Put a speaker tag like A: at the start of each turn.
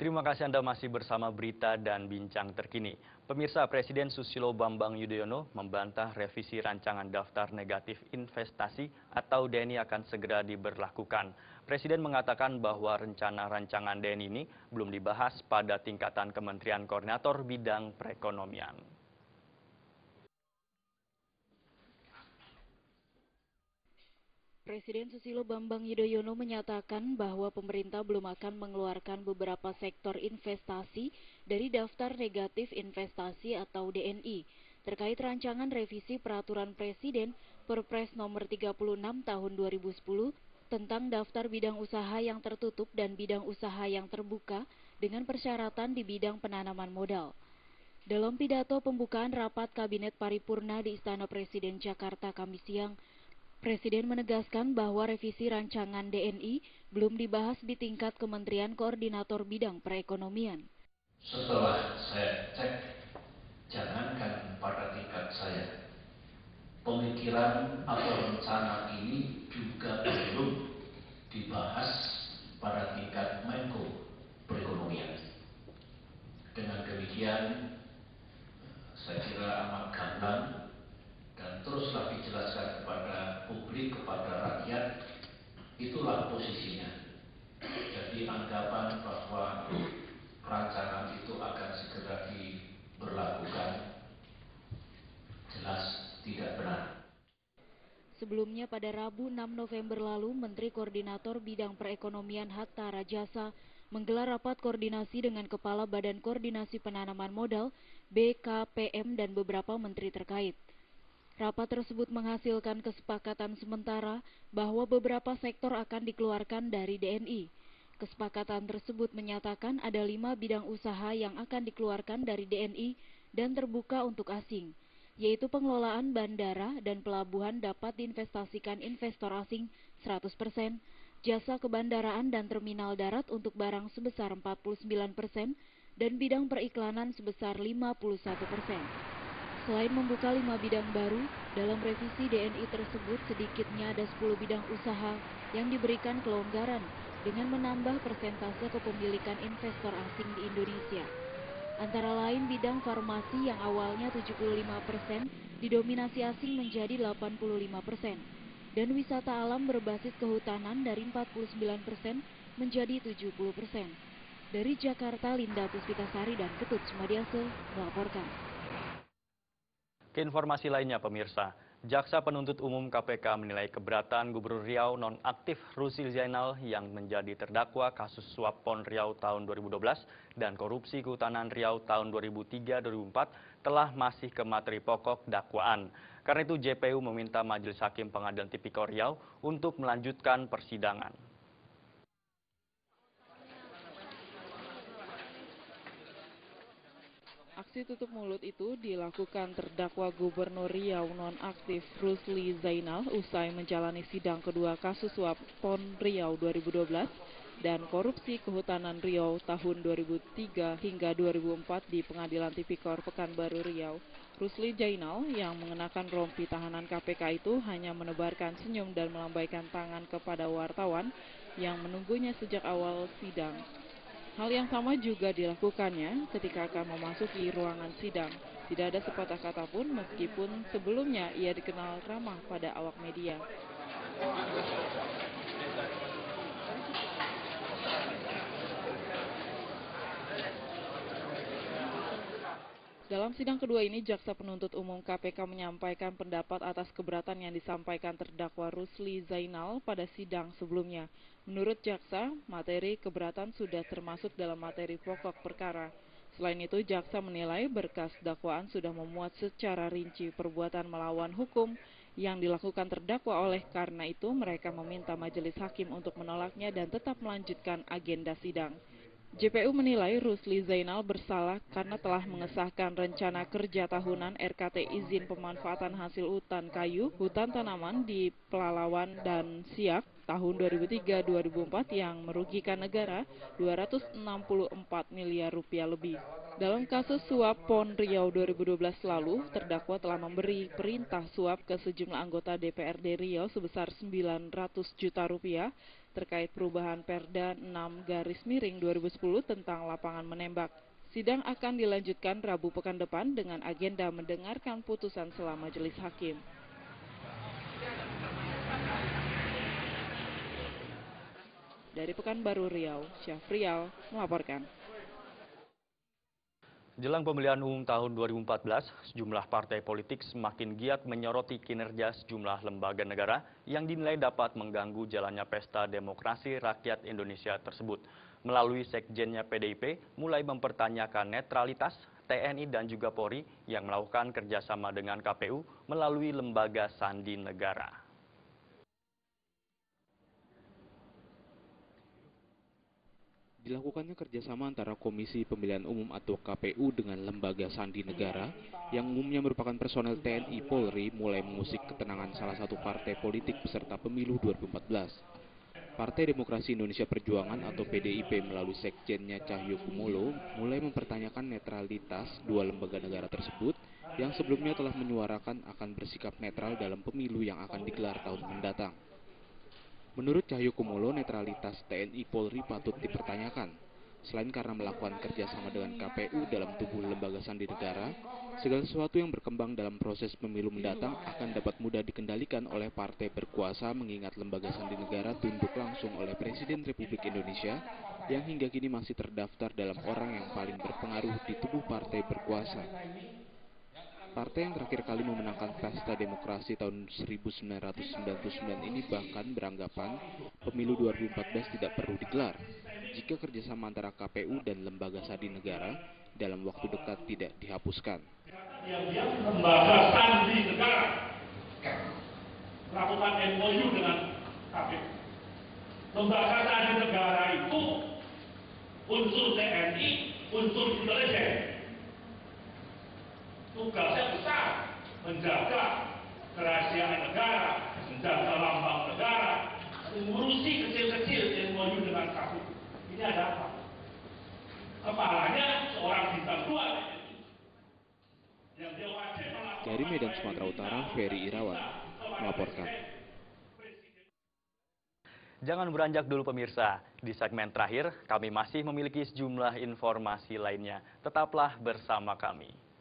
A: Terima kasih Anda masih bersama berita dan bincang terkini. Pemirsa, Presiden Susilo Bambang Yudhoyono membantah revisi rancangan daftar negatif investasi atau DNI akan segera diberlakukan. Presiden mengatakan bahwa rencana rancangan DNI ini belum dibahas pada tingkatan Kementerian Koordinator Bidang Perekonomian.
B: Presiden Susilo Bambang Yudhoyono menyatakan bahwa pemerintah belum akan mengeluarkan beberapa sektor investasi dari daftar negatif investasi atau DNI terkait rancangan revisi peraturan Presiden Perpres nomor 36 tahun 2010 tentang daftar bidang usaha yang tertutup dan bidang usaha yang terbuka dengan persyaratan di bidang penanaman modal. Dalam pidato pembukaan rapat Kabinet Paripurna di Istana Presiden Jakarta Kamis siang, Presiden menegaskan bahwa revisi rancangan DNI belum dibahas di tingkat Kementerian Koordinator Bidang Perekonomian.
C: Setelah saya cek, jangankan pada tingkat saya, pemikiran atau rencana ini juga belum dibahas pada tingkat Menko Perekonomian. Dengan demikian, saya kira amat gamblang dan teruslah dijelaskan kepada publik, kepada rakyat, itulah posisinya. Jadi anggapan bahwa rancangan itu akan segera diberlakukan jelas tidak benar.
B: Sebelumnya pada Rabu 6 November lalu, Menteri Koordinator Bidang Perekonomian Hatta Rajasa menggelar rapat koordinasi dengan Kepala Badan Koordinasi Penanaman Modal (BKPM) dan beberapa menteri terkait. Rapat tersebut menghasilkan kesepakatan sementara bahwa beberapa sektor akan dikeluarkan dari DNI. Kesepakatan tersebut menyatakan ada 5 bidang usaha yang akan dikeluarkan dari DNI dan terbuka untuk asing, yaitu pengelolaan bandara dan pelabuhan dapat diinvestasikan investor asing 100%, jasa kebandaraan dan terminal darat untuk barang sebesar 49%, dan bidang periklanan sebesar 51%. Selain membuka 5 bidang baru, dalam revisi DNI tersebut sedikitnya ada 10 bidang usaha yang diberikan kelonggaran dengan menambah persentase kepemilikan investor asing di Indonesia. Antara lain bidang farmasi yang awalnya 75% didominasi asing menjadi 85%, dan wisata alam berbasis kehutanan dari 49% menjadi 70%. Dari Jakarta, Linda Puspitasari dan Ketut Sumadiase melaporkan.
A: Keinformasi lainnya, pemirsa, Jaksa Penuntut Umum KPK menilai keberatan Gubernur Riau nonaktif Rusli Zainal yang menjadi terdakwa kasus suap PON Riau tahun 2012 dan korupsi kehutanan Riau tahun 2003-2004 telah masih ke materi pokok dakwaan. Karena itu JPU meminta Majelis Hakim Pengadilan Tipikor Riau untuk melanjutkan persidangan.
D: Aksi tutup mulut itu dilakukan terdakwa Gubernur Riau nonaktif Rusli Zainal usai menjalani sidang kedua kasus suap PON Riau 2012 dan korupsi kehutanan Riau tahun 2003 hingga 2004 di Pengadilan Tipikor Pekanbaru Riau. Rusli Zainal yang mengenakan rompi tahanan KPK itu hanya menebarkan senyum dan melambaikan tangan kepada wartawan yang menunggunya sejak awal sidang. Hal yang sama juga dilakukannya ketika akan memasuki ruangan sidang. Tidak ada sepatah kata pun meskipun sebelumnya ia dikenal ramah pada awak media. Dalam sidang kedua ini, Jaksa Penuntut Umum KPK menyampaikan pendapat atas keberatan yang disampaikan terdakwa Rusli Zainal pada sidang sebelumnya. Menurut Jaksa, materi keberatan sudah termasuk dalam materi pokok perkara. Selain itu, Jaksa menilai berkas dakwaan sudah memuat secara rinci perbuatan melawan hukum yang dilakukan terdakwa, oleh karena itu mereka meminta Majelis Hakim untuk menolaknya dan tetap melanjutkan agenda sidang. JPU menilai Rusli Zainal bersalah karena telah mengesahkan rencana kerja tahunan RKT izin pemanfaatan hasil hutan kayu, hutan tanaman di Pelalawan dan Siak tahun 2003-2004 yang merugikan negara 264 miliar rupiah lebih. Dalam kasus suap PON Riau 2012 lalu, terdakwa telah memberi perintah suap ke sejumlah anggota DPRD Riau sebesar 900 juta rupiah terkait perubahan Perda 6/2010 tentang lapangan menembak. Sidang akan dilanjutkan Rabu pekan depan dengan agenda mendengarkan putusan selama majelis hakim. Dari Pekanbaru Riau, Syafrial melaporkan.
A: Jelang pemilihan umum tahun 2014, sejumlah partai politik semakin giat menyoroti kinerja sejumlah lembaga negara yang dinilai dapat mengganggu jalannya pesta demokrasi rakyat Indonesia tersebut. Melalui sekjennya PDIP, mulai mempertanyakan netralitas TNI dan juga Polri yang melakukan kerjasama dengan KPU melalui lembaga sandi negara.
E: Dilakukannya kerjasama antara Komisi Pemilihan Umum atau KPU dengan lembaga sandi negara yang umumnya merupakan personel TNI Polri mulai mengusik ketenangan salah satu partai politik peserta pemilu 2014. Partai Demokrasi Indonesia Perjuangan atau PDIP melalui sekjennya Cahyokumolo mulai mempertanyakan netralitas dua lembaga negara tersebut yang sebelumnya telah menyuarakan akan bersikap netral dalam pemilu yang akan digelar tahun mendatang. Menurut Cahyokumolo, netralitas TNI Polri patut dipertanyakan. Selain karena melakukan kerjasama dengan KPU dalam tubuh lembaga sandi negara, segala sesuatu yang berkembang dalam proses pemilu mendatang akan dapat mudah dikendalikan oleh partai berkuasa mengingat lembaga sandi negara tunduk langsung oleh Presiden Republik Indonesia yang hingga kini masih terdaftar dalam orang yang paling berpengaruh di tubuh partai berkuasa. Partai yang terakhir kali memenangkan pesta demokrasi tahun 1999 ini bahkan beranggapan pemilu 2014 tidak perlu digelar jika kerjasama antara KPU dan lembaga sandi negara dalam waktu dekat tidak dihapuskan.
F: Lembaga sandi negara melakukan MOU dengan KPU. Lembaga sandi negara itu unsur TNI, unsur intelijen. Tugasnya besar, menjaga kerahasiaan negara, menjaga lambang negara, mengurusi kecil-kecil MOU dengan KPU. Ini ada apa? Kepalanya seorang bintang 2. Yang dia wajib melakukan.
E: Dari Medan, Sumatera Utara, Ferry Irawan melaporkan.
A: Jangan beranjak dulu pemirsa, di segmen terakhir kami masih memiliki sejumlah informasi lainnya. Tetaplah bersama kami.